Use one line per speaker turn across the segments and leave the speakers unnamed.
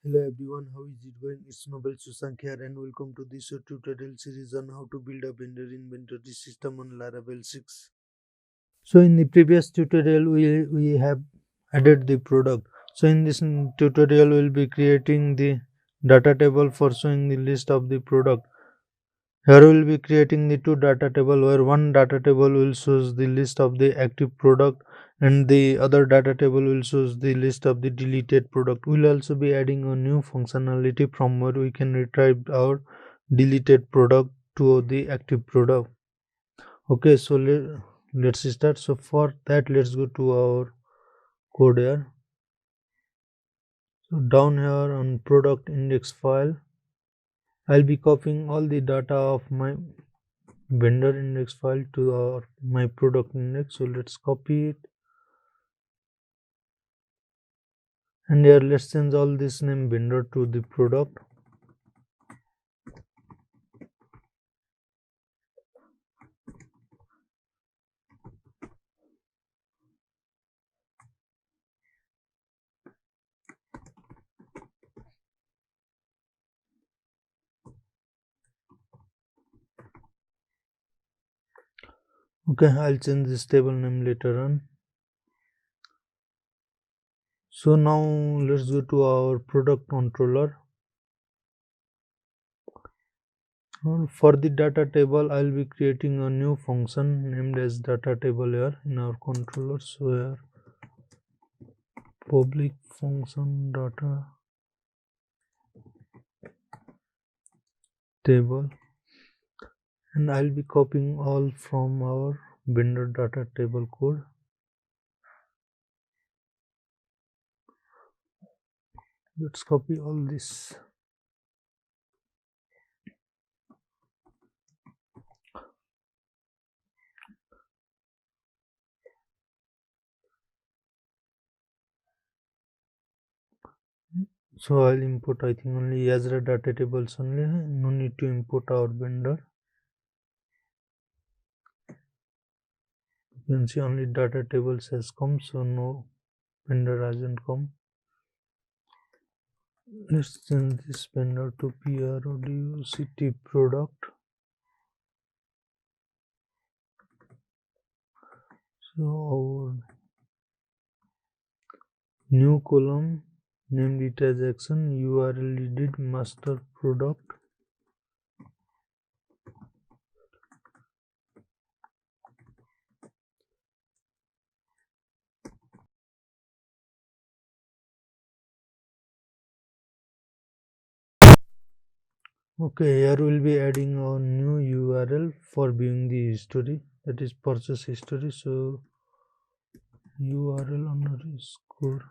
Hello everyone, how is it going? It's nobelsushank here and welcome to this tutorial series on how to build a vendor inventory system on Laravel 6. So in the previous tutorial we have added the product. So in this tutorial we'll be creating the data table for showing the list of the product. Here we will be creating the two data table where one data table will shows the list of the active product and the other data table will shows the list of the deleted product. We'll also be adding a new functionality from where we can retrieve our deleted product to the active product. Okay, so let's start. So for that let's go to our code here. So down here on product index file, I'll be copying all the data of my vendor index file to our my product index. So let's copy it, and here let's change all this name vendor to the product. Okay, I'll change this table name later on. So now let's go to our product controller. For the data table I'll be creating a new function named as data table here in our controller. So here public function data table, and I'll be copying all from our vendor data table code. Let's copy all this. So I'll import, I think, only Yazra data tables only. No need to import our vendor. You can see only data tables has come, so no vendor hasn't come. Let's change this vendor to product. So our new column named it as action URL edit master product. Okay, here we'll be adding a new URL for viewing the history, that is purchase history. So URL underscore.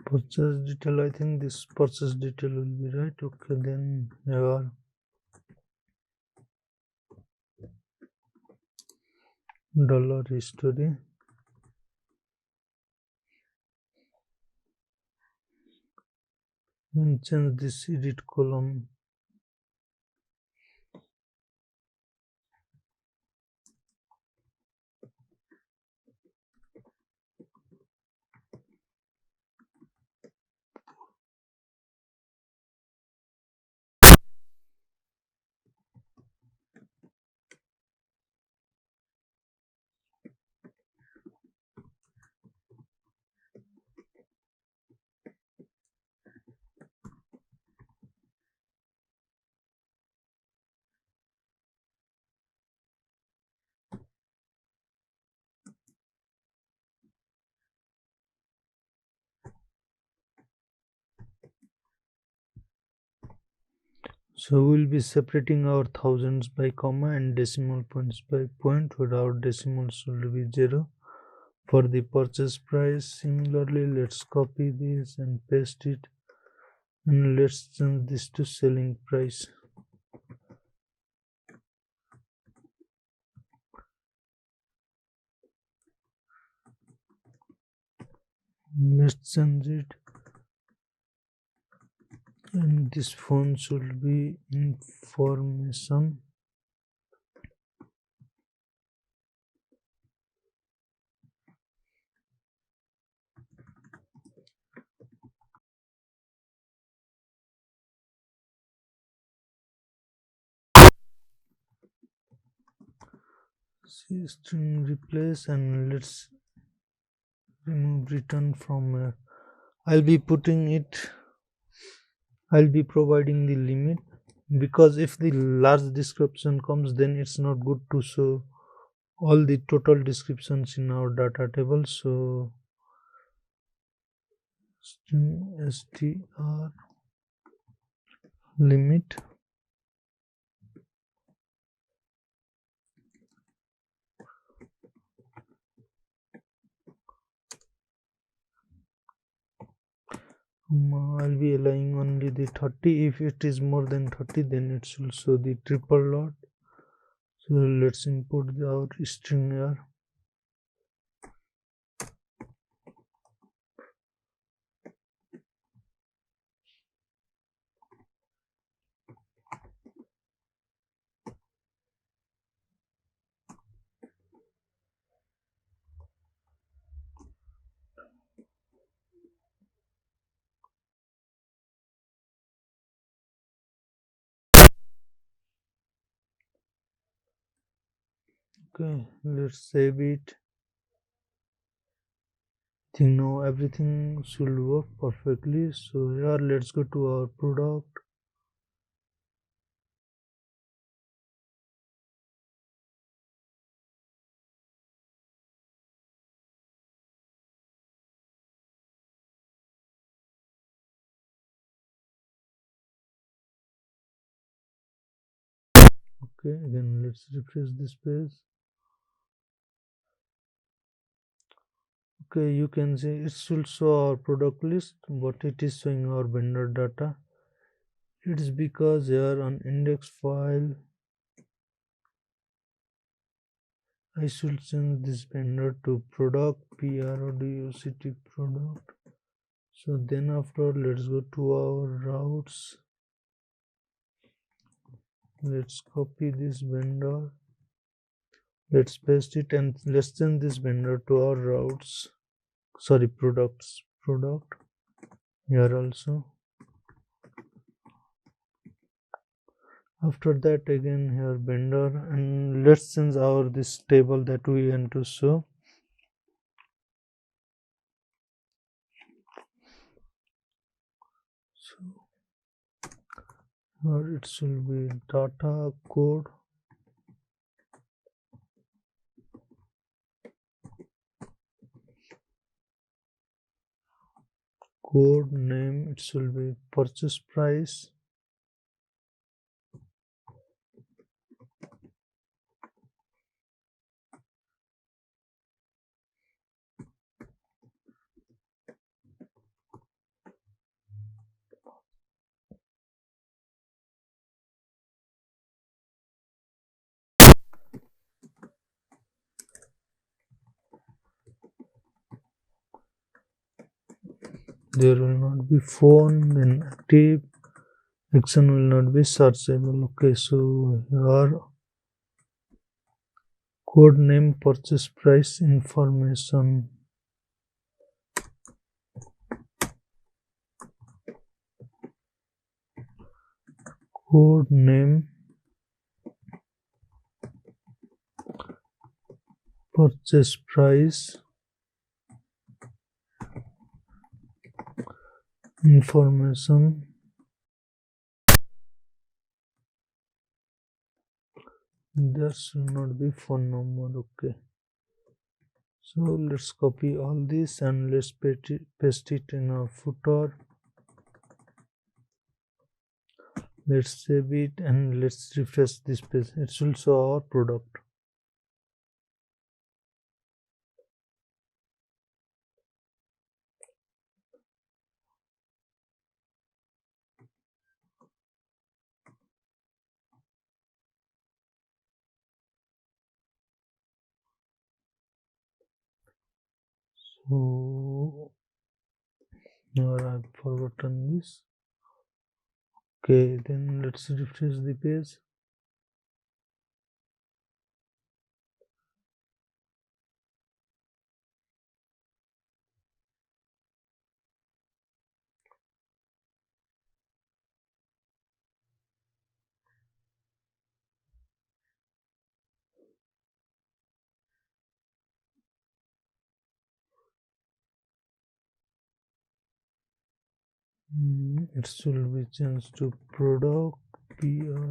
Purchase detail, I think this purchase detail will be right. Okay, then here dollar history, then change this edit column. So we'll be separating our thousands by comma and decimal points by point, where our decimal should be 0 for the purchase price. Similarly, let's copy this and paste it, and let's change this to selling price. Let's change it, and this font should be information. See string replace, and let's remove return from here. I'll be providing the limit, because if the large description comes, then it's not good to show all the total descriptions in our data table. So string str limit, I'll be allowing only the 30. If it is more than 30, then it should show the triple dot. So let's import our string here. Okay, let's save it. Think now everything should work perfectly. So here, let's go to our product. Okay, again let's refresh this page. Okay, you can see it should show our product list, but it is showing our vendor data. It's because here on index file I should change this vendor to product, product. So then after, let's go to our routes. Let's copy this vendor, let's paste it, and let's change this vendor to our routes, sorry, product here also. After that, again here vendor, and let's change our this table that we want to show. So here it should be data code, code name, it should be purchase price, there will not be phone, then active, action will not be searchable. Okay, so here code name, purchase price information, code name, purchase price information, there should not be phone number. Okay, so let's copy all this and let's paste it in our footer. Let's save it and let's refresh this page. It will show our product. So now I've forgotten this. Okay, then let's refresh the page. It should be changed to product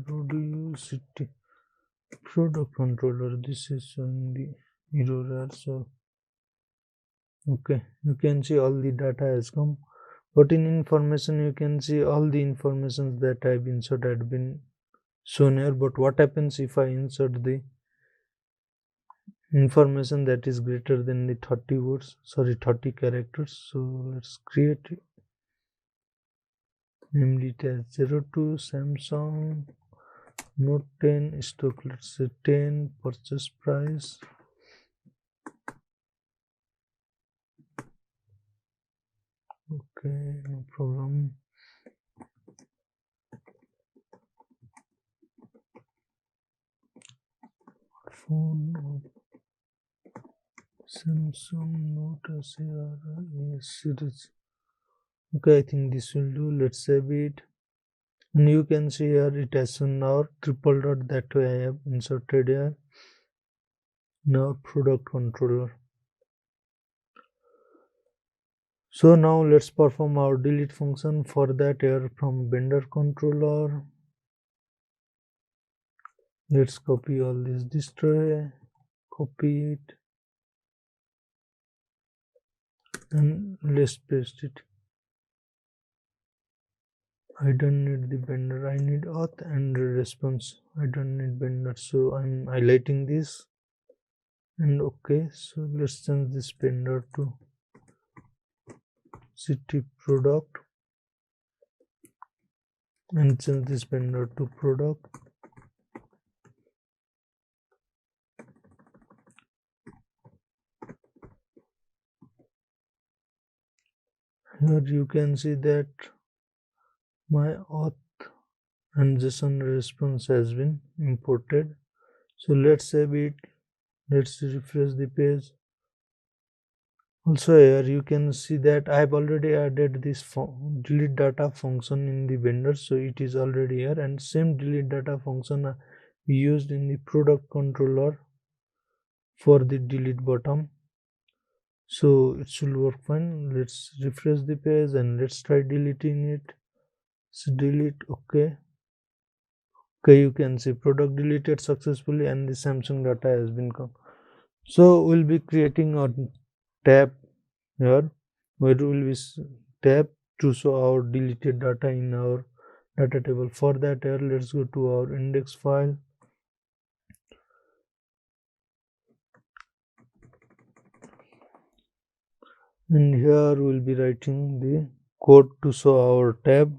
product product controller. This is showing the error. So okay, you can see all the data has come, but in information you can see all the informations that I've inserted had been shown here. But what happens if I insert the information that is greater than the 30 words, sorry, 30 characters? So let's create it. Namely it as 02 Samsung Note 10 stock, let's say 10, purchase price. Okay, no problem. Phone Samsung Note series. Okay, I think this will do. Let's save it. And you can see here it has shown our triple dot that way I have inserted here. Now product controller. So now let's perform our delete function. For that, here from vendor controller, let's copy all this tray, copy it, and let's paste it. I don't need the vendor, I need auth and response. I don't need vendor, so I'm highlighting this. And okay, so let's change this vendor to city product and change this vendor to product. Here you can see that my auth and JSON response has been imported. So let's save it. Let's refresh the page. Also here you can see that I have already added this delete data function in the vendor, so it is already here, and same delete data function we used in the product controller for the delete button. So it should work fine. Let's refresh the page and let's try deleting it. So delete, okay. Okay, you can see product deleted successfully and the Samsung data has been come. So we'll be creating a tab here where will be tab to show our deleted data in our data table. For that, here let's go to our index file, and here we'll be writing the code to show our tab.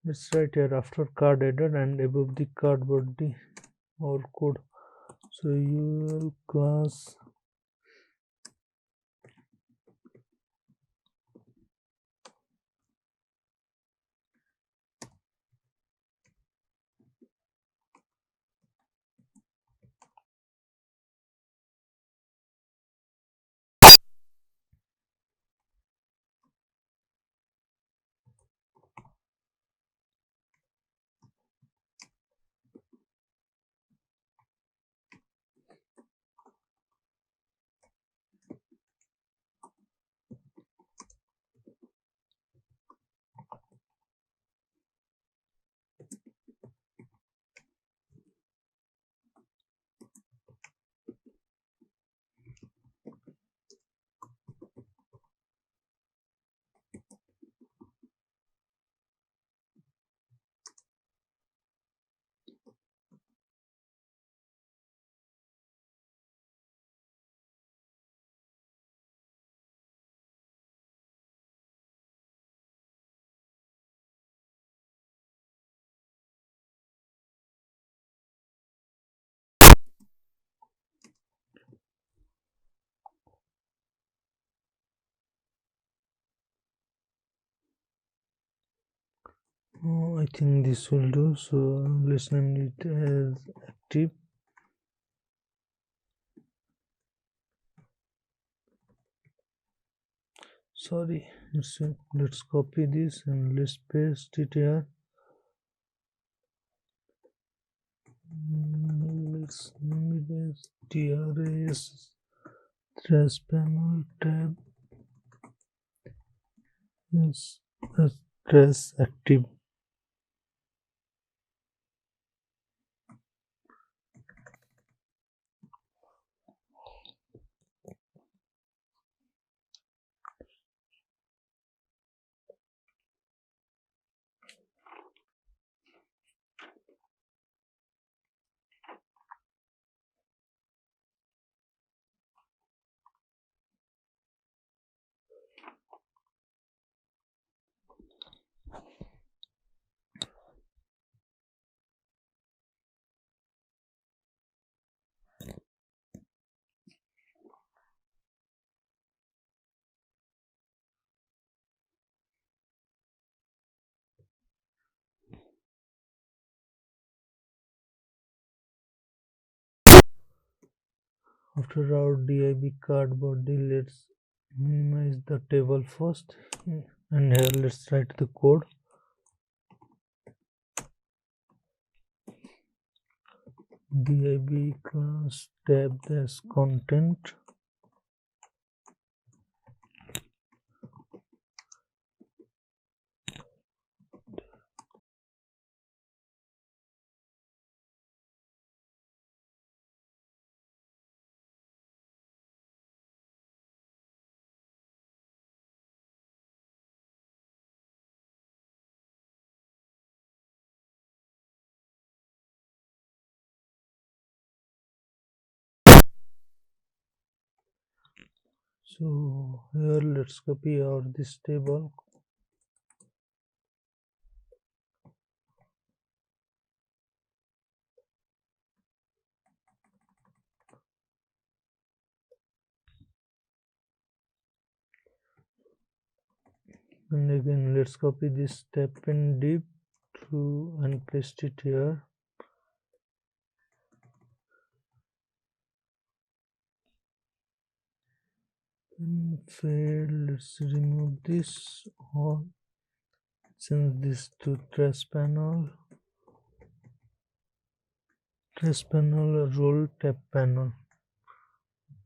Let's write here after card header and above the card body our code. So UL class I think this will do. So let's name it as active. Sorry, let's copy this and let's paste it here. Let's name it as TRS trash panel tab. Yes, trash active. After our div card body, let's minimize the table first, and here let's write the code. Div class tab as content. So here let's copy our this table. And again let's copy this step and div to and paste it here. And fail, let's remove this or change this to trash panel role tab panel.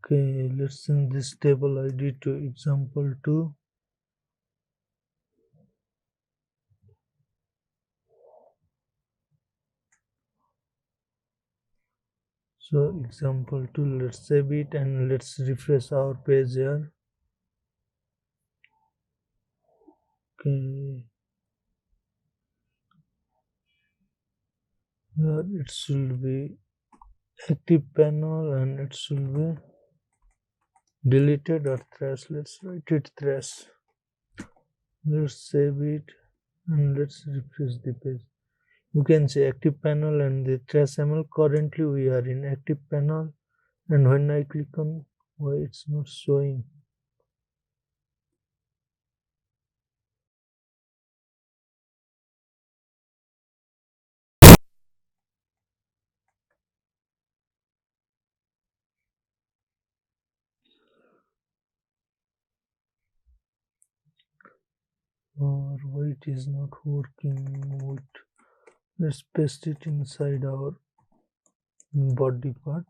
Okay, let's change this table ID to example 2. So example 2, let's save it and let's refresh our page here. Okay, here it should be active panel and it should be deleted or trash. Let's write it trash. Let's save it and let's refresh the page. You can see active panel and the trash ML. Currently we are in active panel, and when I click on, why it's not showing. Or why it is not working. Wait, let's paste it inside our body part.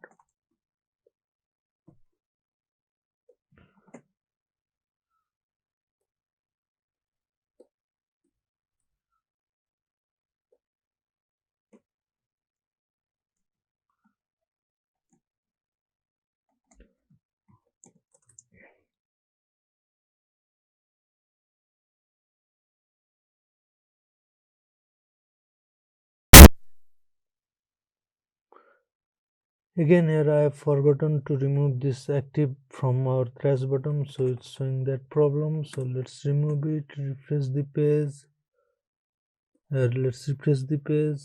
Again here I have forgotten to remove this active from our trash bottom, so it's showing that problem. So let's remove it, refresh the page. Let's refresh the page.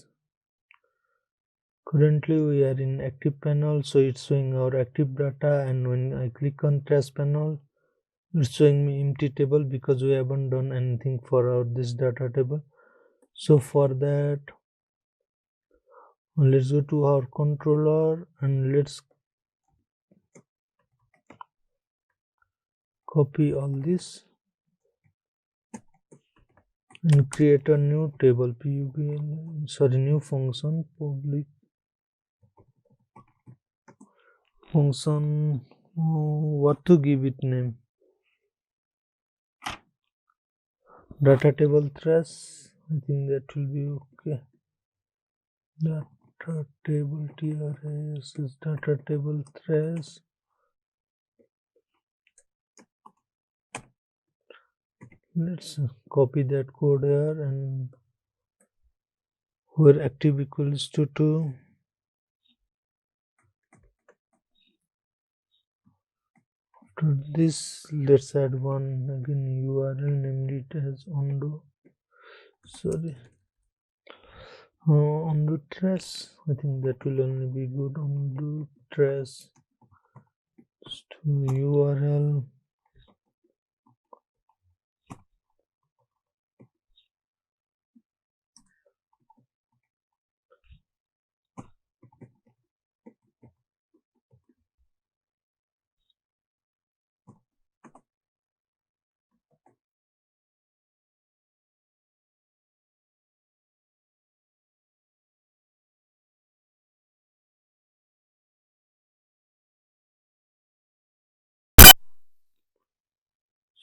Currently we are in active panel, so it's showing our active data, and when I click on trash panel, it's showing me empty table because we haven't done anything for our this data table. So for that, let's go to our controller and let's copy all this and create a new table new function, public function. What to give it name? Data table trace. I think that will be okay. Data table trace is data table trace. Let's copy that code here, and where active equals to 2. To this, let's add one again URL, namely it as undo. Sorry, undo trace. I think that will only be good. Undo trace to URL.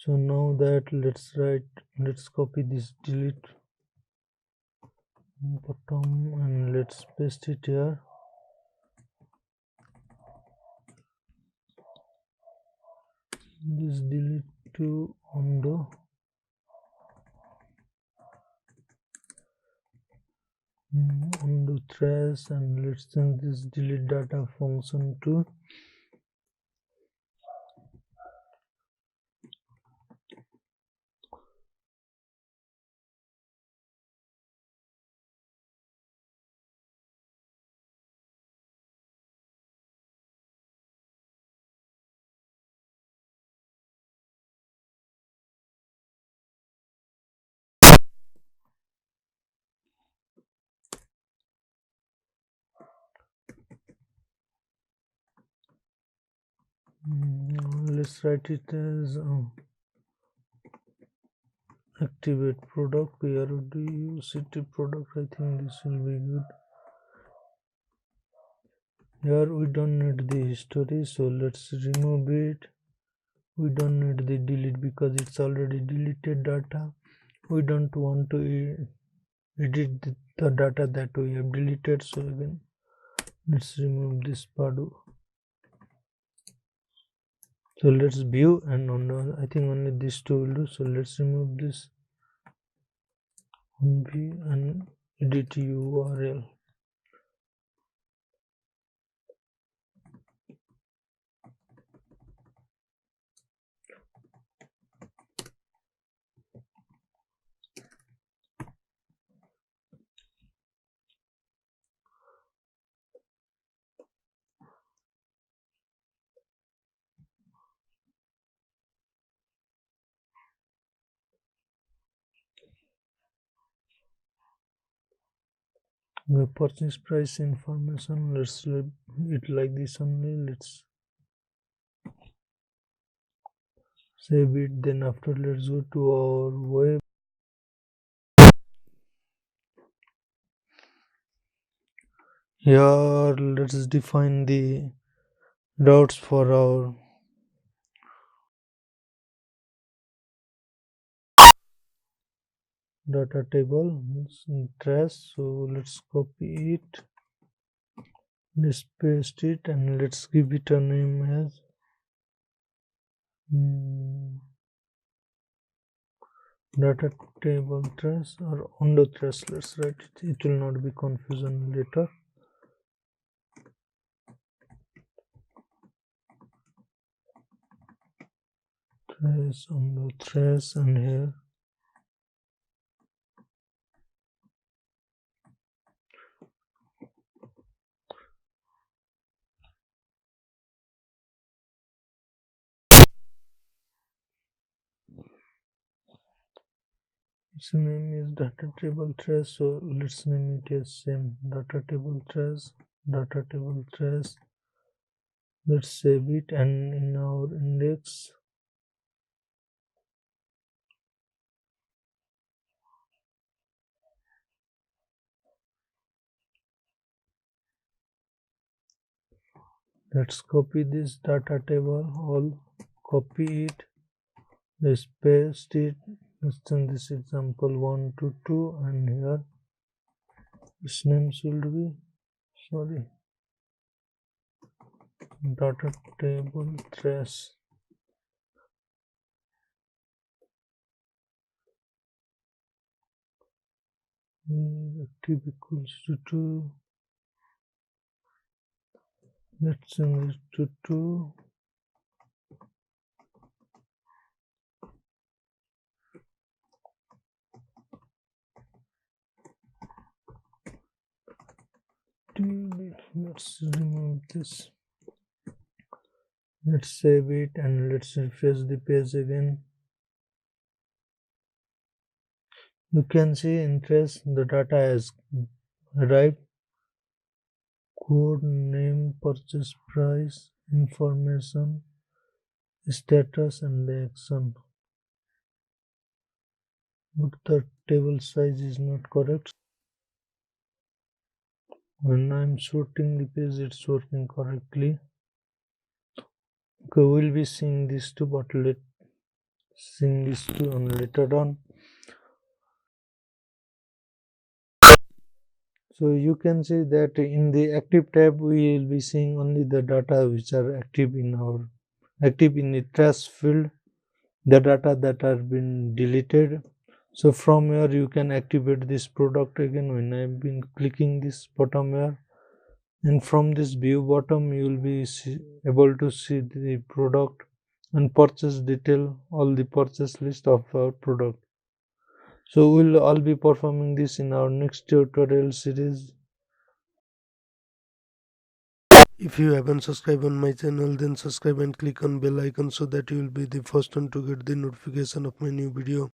So now that let's copy this delete bottom and let's paste it here. This delete to undo. Undo trace, and let's send this delete data function to let's write it as activate product. PROD city product. I think this will be good. Here we don't need the history, so let's remove it. We don't need the delete because it's already deleted data. We don't want to edit the data that we have deleted, so again let's remove this part. So let's view, and I think only these two will do. So let's remove this view and edit URL. The purchase price information, let's leave it like this only. Let's save it. Then after, let's go to our web. Here let's define the routes for our data table. It's in trace, so let's copy it, let's paste it, and let's give it a name as data table trace or undo trace. Let's write it. It will not be confusion later. Trace, undo trace, and here its name is Datatable trace, so let's name it as same Datatable trace. Datatable trace. Let's save it, and in our index let's copy this data table, all copy it, let's paste it. Let's send this example 1 to 2, and here its name should be, sorry, data table trace. Active equals to 2. Let's change it to 2. Let's remove this. Let's save it and let's refresh the page again. You can see interest, the data has arrived. Code name, purchase price, information, status, and the action. But the table size is not correct. When I'm sorting the page, it's working correctly. Okay, we'll be seeing these two, but seeing these two on later on. So you can see that in the active tab we will be seeing only the data which are active in the trash field, the data that are been deleted. So from here you can activate this product again when I've been clicking this bottom here, and from this view bottom you will be able to see the product and purchase detail, all the purchase list of our product. So we'll all be performing this in our next tutorial series. If you haven't subscribed on my channel, then subscribe and click on bell icon so that you will be the first one to get the notification of my new video.